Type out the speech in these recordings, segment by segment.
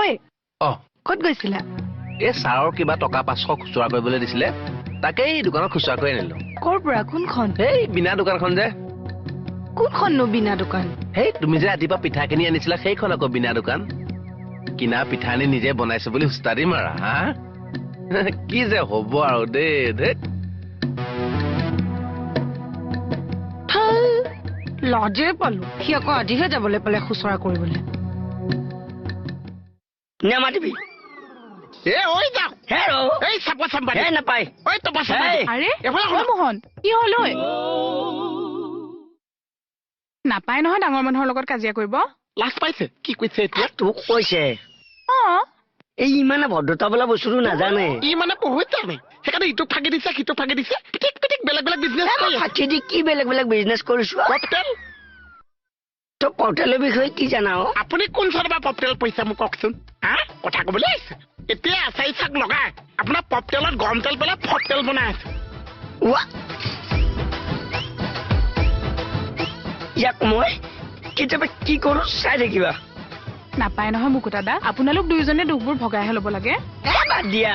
ঐ অ ক'ত গৈছিলা? এই ছাৰৰ কিবা টকা 500 খুচুৰা কৰিবলৈ দিছিলে তাকেই দোকানত খুচুৰা কৰি আনিলো। ক'ৰ পৰা? কোনখন? এই বিনা দোকানখন যে। কোনখননো বিনা দোকান? সেই তুমি যে ৰাতিপুৱা পিঠা কিনি আনিছিলা সেইখন আকৌ বিনা দোকান। কিনা পিঠা আনি নিজে বনাইছো বুলি উস্তাদি মাৰা হা? কি যে হ'ব আৰু দেই। লজে পালো সি আকৌ আজিহে যাবলৈ পালে খুচৰা কৰিবলৈ। নামাতিবি এ ঐ যাও হেৰো এই চাপা চাম্বানি হে নাপায় ঐ তপা চাম্বানি আৰে এফালে ঐ মোহন কি হ'ল ঐ? নাপায় নহয় ডাঙৰ মানুহৰ লগত কাজিয়া কৰিব। লাজ পাইছে কি কৈছে এতিয়া তোক কৈছে অ এই ইমানে ভদ্ৰতা বোলা বস্তুটো নাজানে। ই মানে বহুত জানে সেইকাৰণে ইটোক ফাঁকি দিছে সিটোক ফাঁকি দিছে পিটিক পিটিক বেলেগ বেলেগ বিজনেছ কৰি আছে ফাঁকি দি কি বেলেগ বেলেগ বিজনেছ কৰিছো। পপটেল তই কৰ্টেলৰ বিষয়ে কি জানা? আপুনি কোন চনৰ পৰা পপটেল পইচা মোক কওকচোন হা কথা ক'বলৈ আহিছে এতিয়া আচাৰি চাক লগাই আপোনাৰ পপটেলত গৰম তেল পেলাই পপটেল বনাই আছে ইয়াক মই কেতিয়াবা কি কৰো চাই থাকিবা। নাপায় নহয় মুকুতা দা, আপোনালোক দুয়োজনে দুখবোৰ ভগাইহে ল'ব লাগে। বাদ দিয়া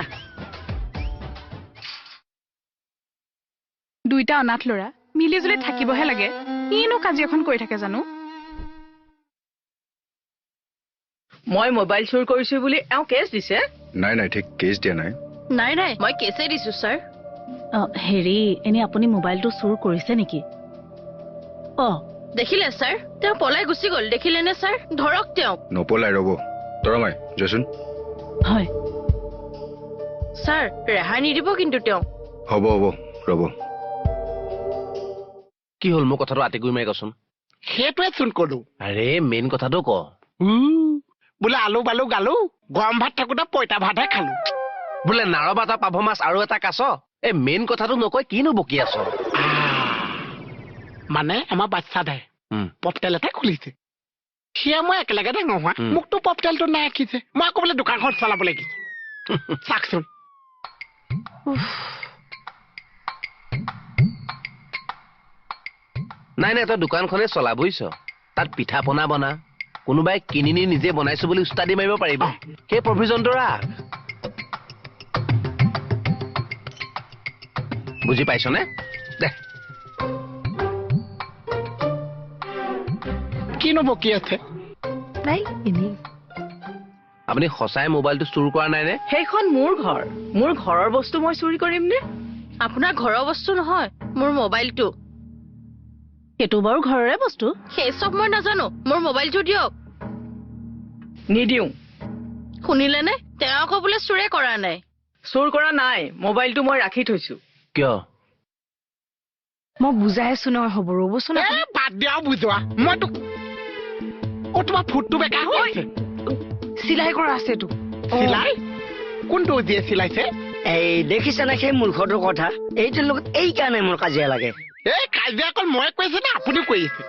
দুইটা অনাথ ল'ৰা মিলি জুলি থাকিবহে লাগে, কিনো কাজিয়াখন কৰি থাকে জানো। মই মোবাইল চুৰ কৰিছো বুলি এওঁ কেছ দিছে। নাই নাই ঠিক কেছ দিয়া নাই। নাই নাই মই কেছে দিছো ছাৰ। হেৰি এনে আপুনি মোবাইলটো চুৰ কৰিছে নেকি? দেখিলে ছাৰ তেওঁ পলাই গুচি গ'ল দেখিলে নে ছাৰ? ধৰক তেওঁক। নপলাই ৰ'ব তৰমাই যোৱাচোন। হয় ছাৰ ৰেহাই নিদিব কিন্তু তেওঁ। হ'ব হ'ব ৰ'ব। কি হ'ল মোৰ কথাটো আতি কৰি মাৰি কচোন। সেইটোৱে চোন কলো আৰে মেইন কথাটো ক। বোলে আলু বালু গালো গৰম ভাত থাকোতে পইতা ভাতহে খালো বোলে নাৰবা এটা পাভ মাছ আৰু এটা কাছ। এই মেইন কথাটো নকয় কিনো বকি আছ? মানে আমাৰ বাচ্চা দাই পপটেল এটা খুলিছে সিয়া মই একেলগে ডাঙৰ হোৱা মোকতো পপটেলটো নাই ৰাখিছে মই আকৌ বোলে দোকানখন চলাব লাগিছে চাকচোন। নাই নাই তই দোকানখনে চলা বুজিছ। তাত পিঠা পনা বনা কোনোবাই কিনি নি নিজে বনাইছো বুলি উস্তাদি মাৰিব পাৰিব সেই প্ৰভিজনটো ৰাখ। বুজি পাইছনে? দে কিনো বকি আছে? নাই এনেই। আপুনি সঁচাই মোবাইলটো চুৰ কৰা নাই নে? সেইখন মোৰ ঘৰ, মোৰ ঘৰৰ বস্তু মই চুৰি কৰিম নে? আপোনাৰ ঘৰৰ বস্তু নহয় মোৰ মোবাইলটো। সেইটো বাৰু ঘৰৰে বস্তু সেই চব মই নাজানো। মোৰ মোবাইলটো দিয়ক। নিদিওঁ। শুনিলে নে? তেওঁ আকৌ বোলে চুৰে কৰা নাই। চুৰ কৰা নাই, মোবাইলটো মই ৰাখি থৈছো। কিয়? মই বুজাই আছো নহয় হ'ব ৰ'বচোন। বাদ দিয়া বুজোৱা মই তোক তোমাৰ ফুটটো বেকা হৈ আছে। চিলাই কৰা আছে এইটো। চিলাই কোনটো যিয়ে চিলাইছে? এই দেখিছা না সেই মূৰ্খটোৰ কথা। এইটোৰ লগত এই কাৰণে মোৰ কাজিয়া লাগে। এই কাজিয়া অকল মই কৈছো না আপুনি কৈ আছে?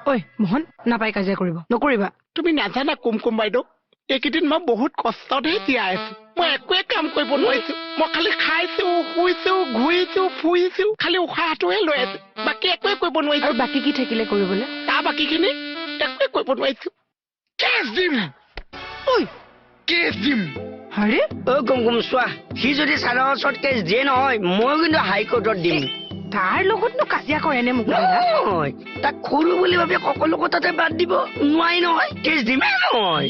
ঐ মোহন নাপাই কাজিয়া কৰিব নকৰিবা। তুমি নাজানা কুমকুম বাইদেউ এইকেইদিন মই বহুত কষ্টতহে জীয়াই আছো। মই একোৱে কাম কৰিব নোৱাৰিছো। মই খালি খাইছো শুইছো ঘূৰিছো ফুৰিছো খালি উশাহটোহে লৈ আছো বাকী একোৱে কৰিব নোৱাৰিছো। আৰু বাকী কি থাকিলে কৰিবলৈ? তাৰ বাকীখিনি একোৱে কৰিব নোৱাৰিছো। কেছ দিম কেছ দিম। আৰে কুমকুম চোৱা সি যদি ছাৰৰ ওচৰত কেছ দিয়ে নহয় মই কিন্তু হাইকোৰ্টত দিম। তাৰ লগতনো কাজিয়া কৰে নে মুকুতা দা? নহয় তাক সৰু বুলি ভাবি সকলো কথাতে বাদ দিব নোৱাৰি নহয়। কেছ দিমেই নহয়।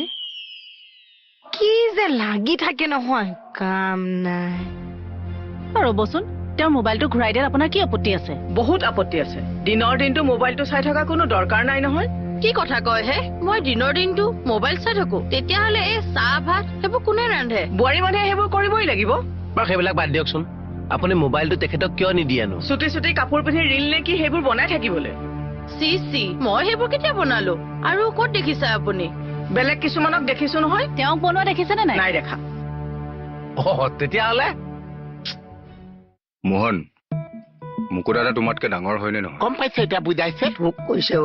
কি যে লাগি থাকে নহয় কাম নাই। ৰ'বচোন তেওঁৰ মোবাইলটো ঘূৰাই দিয়াত আপোনাৰ কি আপত্তি আছে? বহুত আপত্তি আছে। দিনৰ দিনটো মোবাইলটো চাই থকা কোনো দৰকাৰ নাই নহয়। কি কথা কয় হে? মই দিনৰ দিনটো মোবাইল চাই থাকো তেতিয়াহ'লে এই চাহ ভাত সেইবোৰ কোনে ৰান্ধে? বোৱাৰী মানুহে সেইবোৰ কৰিবই লাগিব। বাৰু সেইবিলাক বাদ দিয়কচোন। আপুনি মোবাইলটো তেখেতক কিয় নিদিয়েনো? চুটি চুটি কাপোৰ পিন্ধি ৰিল নে কি সেইবোৰ বনাই থাকিবলৈ। চি চি মই সেইবোৰ কেতিয়া বনালো? আৰু ক'ত দেখিছে আপুনি? বেলেগ কিছুমানক দেখিছো নহয়। তেওঁক বনোৱা দেখিছে নে নাই দেখা। তেতিয়াহ'লে মোহন মুকুতা দা তোমাতকে ডাঙৰ হয়নে নহয়? গম পাইছে এতিয়া বুজাইছে? মোক কৈছে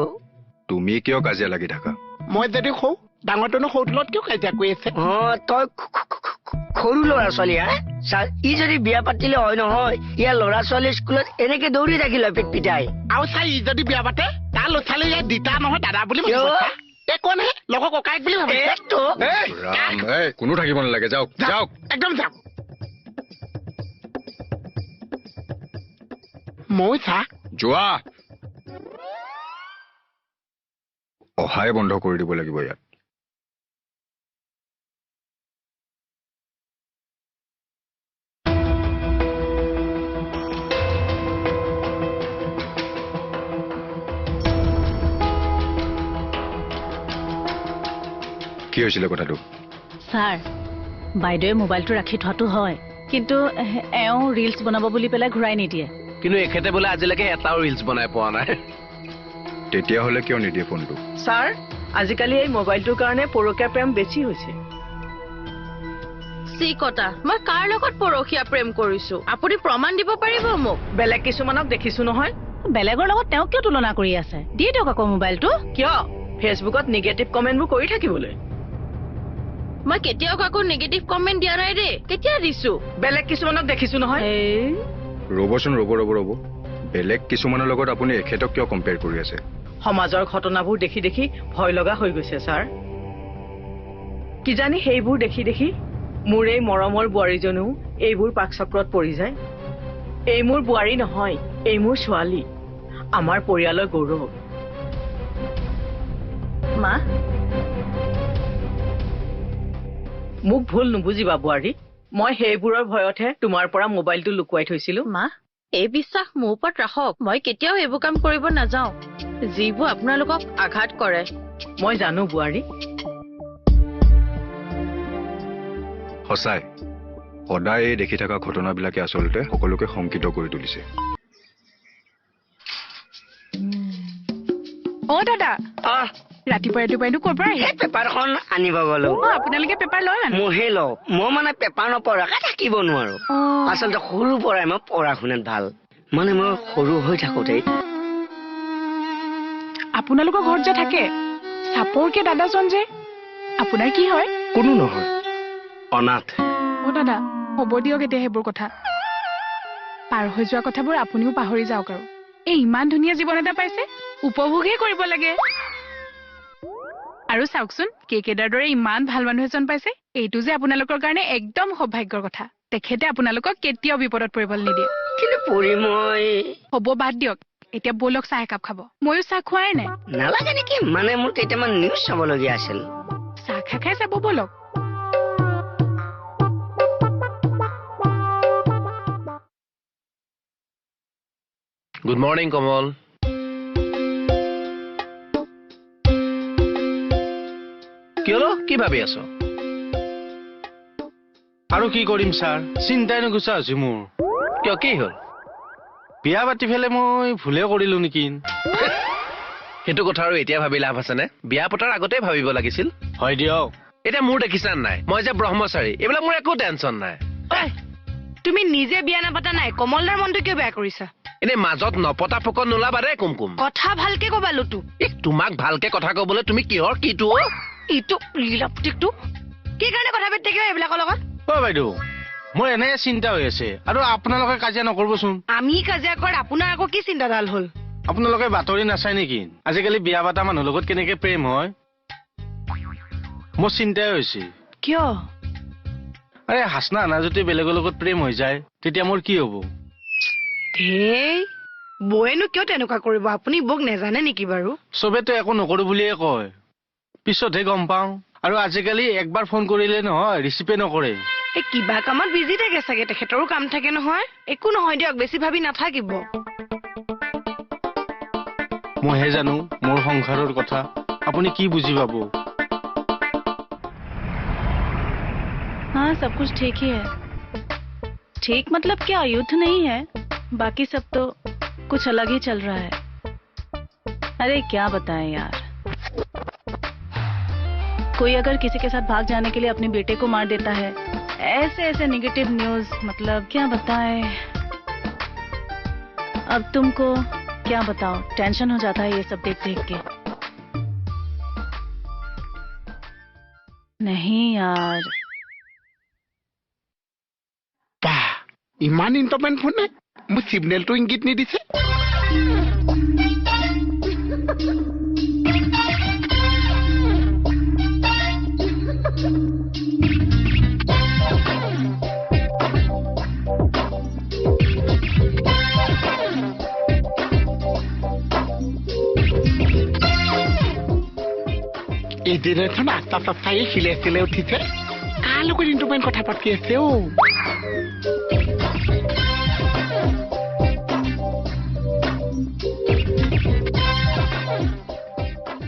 তুমি কিয় কাজিয়া লাগি থাকা? মই যদি সৌ ডাঙৰটোনো সৰুটোৰ লগত কিয় কাজিয়া কৰি আছে? তই সৰু ল'ৰা ছোৱালী হা ই যদি বিয়া পাতিলে হয় নহয় ইয়াৰ ল'ৰা ছোৱালী স্কুলত এনেকে দৌৰি থাকিল পেট পিটাই। আৰু চাই ই যদি বিয়া পাতে তাৰ ল'ৰা ছোৱালী ইয়াত দিতা নহয় দাদা বুলি মাতিব। একো নাই লগৰ ককায়েক বুলি ভাবিছে এইটো ৰাম এই কোনো থাকিব নালাগে যাওক যাওক একদম যাওক মই চা যোৱা অহাই বন্ধ কৰি দিব লাগিব ইয়াত কি হৈছিলে কথাটো ছাৰ বাইদেৱে মোবাইলটো ৰাখি থোৱাটো হয় কিন্তু এওঁ ৰিলছ বনাব বুলি পেলাই ঘূৰাই নিদিয়ে কিন্তু এখেতে বোলে আজিলৈকে এটাও ৰিলছ বনাই পোৱা নাই তেতিয়াহ'লে কিয় নিদিয়ে ফোনটো ছাৰ আজিকালি এই মোবাইলটোৰ কাৰণে পৰকীয়া প্ৰেম বেছি হৈছে চি কটা মই কাৰ লগত পৰকীয়া প্ৰেম কৰিছো আপুনি প্ৰমাণ দিব পাৰিব মোক বেলেগ কিছুমানক দেখিছো নহয় বেলেগৰ লগত তেওঁ কিয় তুলনা কৰি আছে দি দিয়ক আকৌ মোবাইলটো কিয় ফেচবুকত নিগেটিভ কমেণ্টবোৰ কৰি থাকিবলৈ মই কেতিয়াও কাকো নিগেটিভ কমেণ্ট দিয়া নাই দেই কেতিয়া দিছো বেলেগ কিছুমানক দেখিছো নহয় ৰ'বচোন ৰ'ব বেলেগ কিছুমানৰ লগত আপুনি এখেতক কিয় কম্পেয়াৰ কৰি আছে সমাজৰ ঘটনাবোৰ দেখি দেখি ভয় লগা হৈ গৈছে ছাৰ কিজানি সেইবোৰ দেখি দেখি মোৰ এই মৰমৰ বোৱাৰীজনীও এইবোৰ পাকচক্ৰত পৰি যায় এই মোৰ বোৱাৰী নহয় এই মোৰ ছোৱালী আমাৰ পৰিয়ালৰ গৌৰৱ মা মোক ভুল নুবুজিবা বোৱাৰী মই সেইবোৰৰ ভয়তহে তোমাৰ পৰা মোবাইলটো লুকুৱাই থৈছিলো মা এই বিশ্বাস মোৰ ওপৰত ৰাখক মই কেতিয়াও এইবোৰ কাম কৰিব নাযাওঁ যিবোৰ আপোনালোকক আঘাত কৰে মই জানো বোৱাৰী সঁচাই সদায় এই দেখি থকা ঘটনাবিলাকে আচলতে সকলোকে শংকিত কৰি তুলিছে অ দাদা আহ ৰাতিপুৱাইনো ক'ৰ পৰা সেই পেপাৰখন আনিব গলো আপোনালোকে পেপাৰ লয় মানে মহে লওঁ মই মানে পেপাৰ নপঢ়াকে থাকিব নোৱাৰো আচলতে সৰুৰ পৰাই মই পঢ়া শুনাত ভাল মানে মই সৰু হৈ থাকোতেই আপোনালোকৰ ঘৰত যে থাকে চাপৰকে দাদাজন যে আপোনাৰ কি হয় কোনো নহয় অনাথ অ দাদা হ'ব দিয়ক এতিয়া সেইবোৰ কথা পাৰ হৈ যোৱা কথাবোৰ আপুনিও পাহৰি যাওক আৰু এই ইমান ধুনীয়া জীৱন এটা পাইছে উপভোগহে কৰিব লাগে আৰু চাওকচোন কেকেদাৰ দৰে ইমান ভাল মানুহ এজন পাইছে এইটো যে আপোনালোকৰ কাৰণে একদম সৌভাগ্যৰ কথা তেখেতে আপোনালোকক কেতিয়াও বিপদত পৰিবলৈ নিদিয়ে কিন্তু পঢ়ি মই হ'ব বাদ দিয়ক এতিয়া বলক চাহ একাপ খাব ময়ো চাহ খোৱাই নাই নালাগে নেকি মানে মোৰ কেইটামান নিউজ চাবলগীয়া আছিল চাহ খাই যাব বলক গুড মৰ্ণিং কমল কিয়নো কি ভাবি আছ আৰু কি কৰিম ছাৰ চিন্তাই নুগুচা হৈছে মোৰ কিয় কি হ'ল বিয়া পাতি ফেলে মই ভুলে কৰিলো নেকি সেইটো কথা আৰু এতিয়া ভাবি লাভ আছেনে বিয়া পতাৰ আগতে ভাবিব লাগিছিল হয় দিয়ক এতিয়া মোৰ দেখিছা নাই মই যে ব্ৰহ্মচাৰী এইবিলাক মোৰ একো টেনচন নাই তুমি নিজে বিয়া নাপাতা নাই কমলদাৰ মনটো কিয় বেয়া কৰিছা এনে মাজত নপতা ফকত নোলাবা দে কুমকুম কথা ভালকে কবা লুটু তোমাক ভালকে কথা কবলৈ তুমি কিহৰ কিটো ইটো লীলাপটিকটো কি কাৰণে কথা পাতি থাকিবা এইবিলাকৰ লগত অ বাইদেউ মোৰ এনে চিন্তা হৈ আছে আৰু আপোনালোকে কাজিয়া নকৰিবচোন আমি কাজিয়া কৰাত আপোনাৰ আকৌ কি চিন্তাডাল হ'ল আপোনালোকে বাতৰি নাচায় নেকি আজিকালি বিয়া পাতা মানুহৰ লগত কেনেকে প্ৰেম হয় মোৰ চিন্তাই হৈছে কিয় আৰে হাসনা আনা যদি বেলেগৰ লগত প্ৰেম হৈ যায় তেতিয়া মোৰ কি হ'ব ধেই বৌয়েনো কিয় তেনেকুৱা কৰিব আপুনি বৌক নেজানে নেকি বাৰু চবেতো একো নকৰো বুলিয়ে কয় পিছতহে গম পাওঁ আৰু আজিকালি একবাৰ ফোন কৰিলে নহয় ৰিচিভে নকৰে এই কিবা কামত বিজি থাকে চাগে তেখেতৰো কাম থাকে নহয় একো নহয় দিয়ক বেছি ভাবি নাথাকিব মইহে জানো মোৰ সংসাৰৰ কথা আপুনি কি বুজি পাব हाँ सब कुछ ठीक ही है ठीक मतलब क्या युद्ध नहीं है बाकी सब तो कुछ अलग ही चल रहा है अरे क्या बताएं यार कोई अगर किसी के साथ भाग जाने के लिए अपने बेटे को मार देता है ऐसे ऐसे नेगेटिव न्यूज मतलब क्या बताएं अब तुमको क्या बताओ टेंशन हो जाता है ये सब देख देख के नहीं यार বাহ ইমান ইণ্টাৰমেণ্ট ফোনে মোৰ চিগনেলটো ইংগিত নিদিছে এদিনচোন আস্তা চাস্তা এই শিলে চিলে উঠিছে কাৰ লগত ইণ্টুমেণ্ট কথা পাতি আছে অ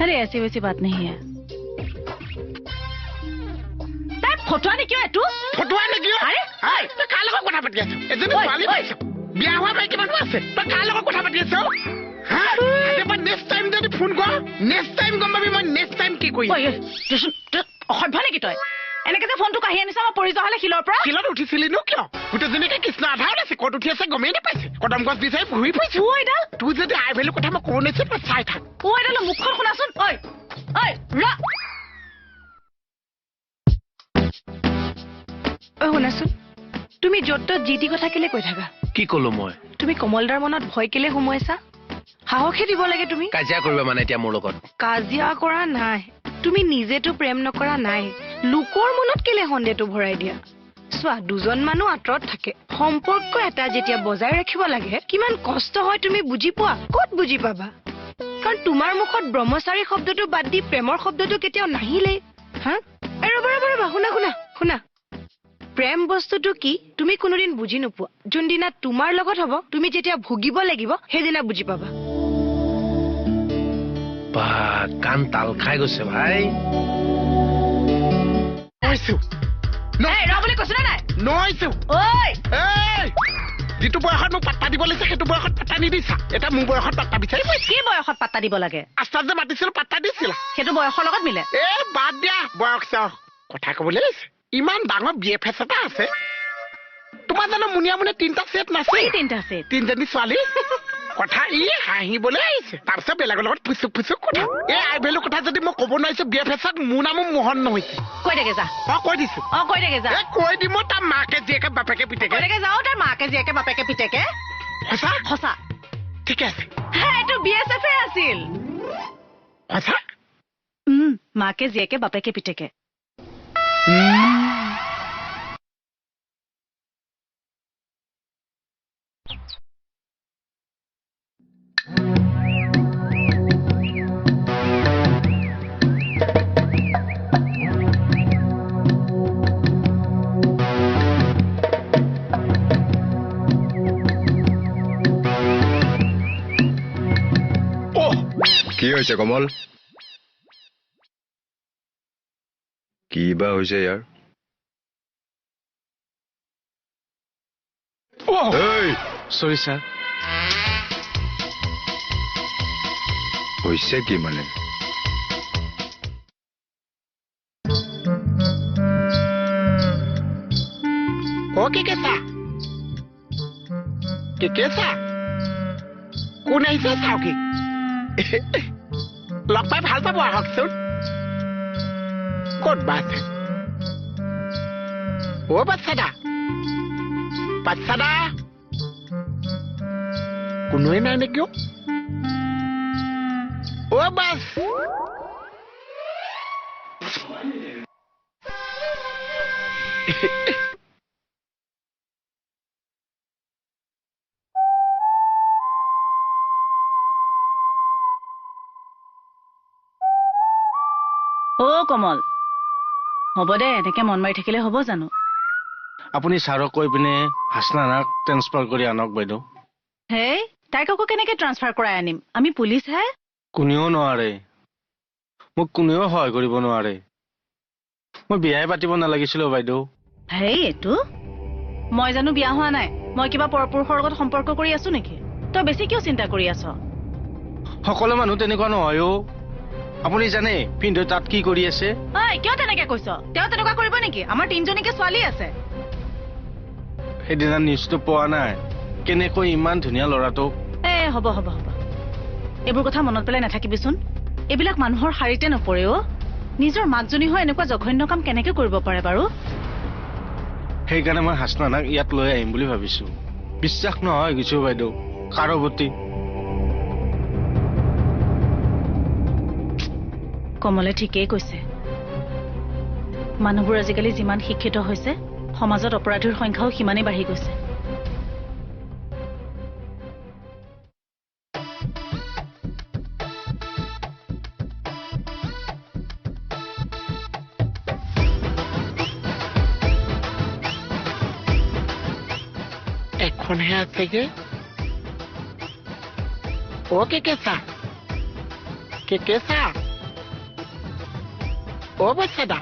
अरे ऐसी वैसी बात नहीं है ফটোৱা নেকি এইটো ফটোৱা নেকি আৰে তই কাৰ লগত কথা পাতি আছ এজনী ছোৱালী পাইছ বিয়া হোৱা মাইকী মানুহ আছে তই কাৰ লগত কথা পাতি আছ হা এবাৰ নেক্সট টাইম যদি ফোন কৰ নেক্সট টাইম গম পাবি মই নেক্সট টাইম কি কৰিম অসভ্য নেকি তই এনেকে যে ফোনটো কাঢ়ি আনিছা মই পৰি যোৱা হলে শিলৰ পৰা শিলত উঠিছিলি নো কিয় গোটেইজনীকে কৃষ্ণ আধাৰত আছে ক'ত উঠি আছে গমেই নাপাইছে কদম গছ বিচাৰি ঘূৰি ফুৰিছো ও এডাল তোৰ যদি আই ভেলু কথা মই ক'ব নিছো তই চাই থাক ও এডাল মুখখন শুনাচোন ঐ ৰ শুনাচোন তুমি য'ত ত'ত যি টি কথা কেলে কৈ থাকা কি কলো মই তুমি কমলদাৰ মনত ভয় কেলে সোমোৱাইছা সাহসে দিব লাগে তুমি কাজিয়া কৰিবা মানে এতিয়া মোৰ লগত কাজিয়া কৰা নাই তুমি নিজেতো প্ৰেম নকৰা নাই লোকৰ মনত কেলে সন্দেহটো ভৰাই দিয়া চোৱা দুজন মানুহ আঁতৰত থাকে সম্পৰ্ক এটা যেতিয়া বজাই ৰাখিব লাগে কিমান কষ্ট হয় তুমি বুজি পোৱা ক'ত বুজি পাবা কাৰণ তোমাৰ মুখত ব্ৰহ্মচাৰী শব্দটো বাদ দি প্ৰেমৰ শব্দটো কেতিয়াও নাহিলেই হা ৰবা শুনা প্ৰেম বস্তুটো কি তুমি কোনোদিন বুজি নোপোৱা যোনদিনা তোমাৰ লগত হ'ব তুমি যেতিয়া ভুগিব লাগিব সেইদিনা বুজি পাবা বা কাণ তাল খাই গৈছে ভাই কৈছো ৰ বুলি কৈছো নে নাই নহৈছো ঐ যিটো বয়সত মোক পাত্তা দিব লাগিছে সেইটো বয়সত পাত্তা নিদিছা এটা মোৰ বয়সত পাত্তা বিচাৰি পাইছে কি বয়সত পাত্তা দিব লাগে আস্তাত যে মাতিছিলো পাত্তা দিছিলা সেইটো বয়সৰ লগত মিলে বাদ দিয়া বয়স কথা কবলৈ আহিছে ইমান ডাঙৰ BFS এটা আছে তোমাৰ জানো মুনিয়া মুনিয়া 3টা সেট নাছে 3টা সেট 3জনী ছোৱালী কথা ই হাঁহিবলৈ আহিছে তাৰপিছত বেলেগৰ লগত ফুচুক কথা এই আই ভেলু কথা যদি মই ক'ব নোৱাৰিছো BFSক মোৰ নামো মোহন নহৈছে কৈ থাকে যা কৈ দিছো কৈ থাকে যা কৈ দিম তাৰ মাকে জীয়েকে বাপেকে পিতেকে কৈ থাকে যাও তাৰ মাকে জীয়েকে বাপেকে পিতেকে সঁচা ঠিকে আছে এইটো BSF আছিল সঁচা মাকে জীয়েকে বাপেকে পিতেকে কি হৈছে কমল কি বা হৈছে ইয়াৰ সৰি ছাৰ হৈছে কি মানে কি কেছা কোন আহিছে চাও কি লগ পাই ভাল পাব আহকচোন ক'ত বা আছে বাচ্চাদা কোনোৱে নাই নেকি বাছ কমল হ'ব দে এনেকে মন মাৰি থাকিলে হ'ব জানো আপুনি ছাৰক কৈ পিনে হাসনানাক ট্ৰান্সফাৰ কৰি আনক বাইদেউ হেই তাইক আকৌ কেনেকে ট্ৰান্সফাৰ কৰাই আনিম আমি পুলিচ হে কোনেও নোৱাৰে মোক কোনেও সহায় কৰিব নোৱাৰে মই বিয়াই পাতিব নালাগিছিল বাইদেউ হেই এইটো মই জানো বিয়া হোৱা নাই মই কিবা পৰপুৰুষৰ লগত সম্পৰ্ক কৰি আছো নেকি তই বেছি কিয় চিন্তা কৰি আছ সকলো মানুহ তেনেকুৱা নহয় আপুনি জানে পিন্ধু তাত কি কৰি আছে কিয় তেনেকে কৈছ তেওঁ তেনেকুৱা কৰিব নেকি আমাৰ 3জনীকে ছোৱালী আছে সেইদিনা নিউজটো পোৱা নাই কেনেকৈ ইমান ধুনীয়া ল'ৰাটোক হ'ব এইবোৰ কথা মনত পেলাই নাথাকিবিচোন এইবিলাক মানুহৰ শাৰীতে নপৰে নিজৰ মাকজনী হৈ এনেকুৱা জঘন্য কাম কেনেকে কৰিব পাৰে বাৰু সেইকাৰণে মই হাসনানাক ইয়াত লৈ আহিম বুলি ভাবিছো বিশ্বাস নহয় কিছু বাইদেউ কাৰো প্ৰতি কমলে ঠিকেই কৈছে মানুহবোৰ আজিকালি যিমান শিক্ষিত হৈছে সমাজত অপৰাধীৰ সংখ্যাও সিমানেই বাঢ়ি গৈছে এখনহে আছেগে অ কেকেচা অ বাচ্চাদা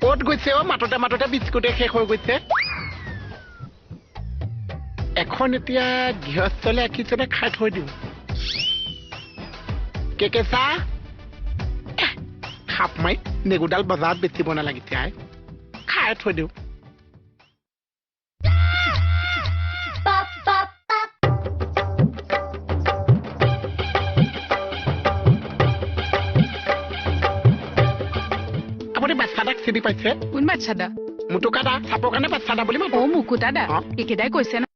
ক'ত গৈছে অ মাততে মাততে বিস্কুটে শেষ হৈ গৈছে এখন এতিয়া গৃহস্থলে একিজনে খাই থৈ দিওঁ কেকেচা খাপ মাৰি নেগুডাল বজাৰত বেচিব নালাগিছে আই খাই থৈ দিওঁ আপুনি বাচ্চাদাক চিনি পাইছে কোন বাচ্ছা দা মুটুকা দা চাপৰ কাৰণে বাচ্চা দা বুলি মাতো অ মুকুতা দা অ। একেটাই কৈছে ন